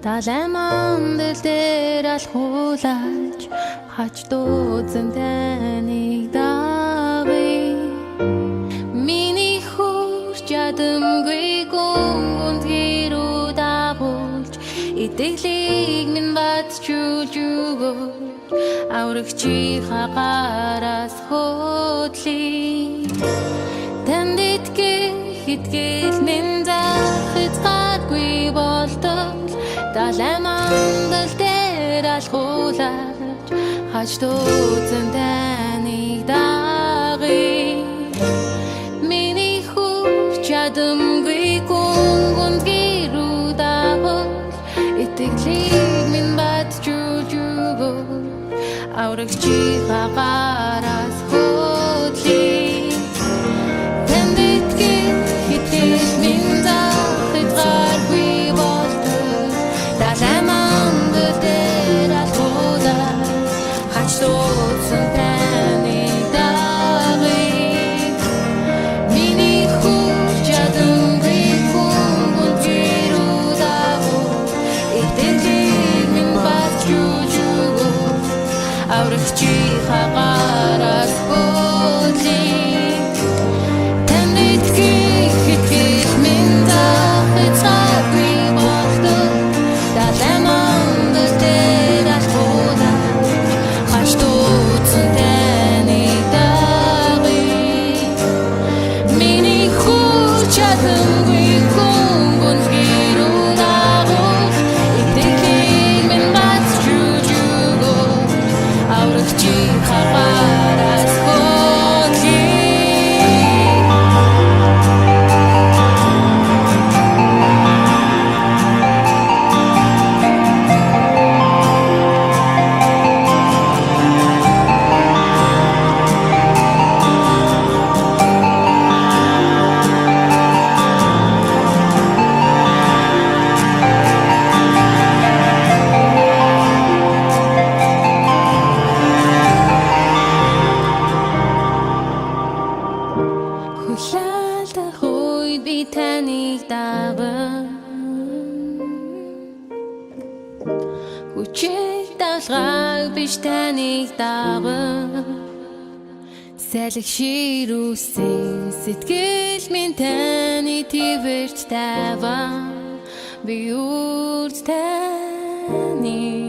Далайман дээр алхуулж хач дууцсан таныг дагъя миний хурж ядамгүй гүнд хэрүү дагуулж итгэлийг минь батжуулж өгөөд аврагчи хагаараас хөдлөе танд итгэл минь захицгааргүй болтол Далайман дээр алхуулж хач дууцсан таныг дагъя миний хурж ядамгүй гүнд хэрүү дагуулж итгэлийг минь батжуулж өгөөд аврагчи хагаараас хөдлөе танд итгэл минь захицгааргүй Далайман дээр алхуулж хач дууцсан таныг дагъя миний хурж ядамгүй гүнд хэрүү дагуулж итгэлийг минь батжуулж өгөөд аврагчи хагаараас Үчиг даалгаг биш таныг дагав Салхи ширүүсэн сэтгэл минь таны твэрч таваа Би үрд таны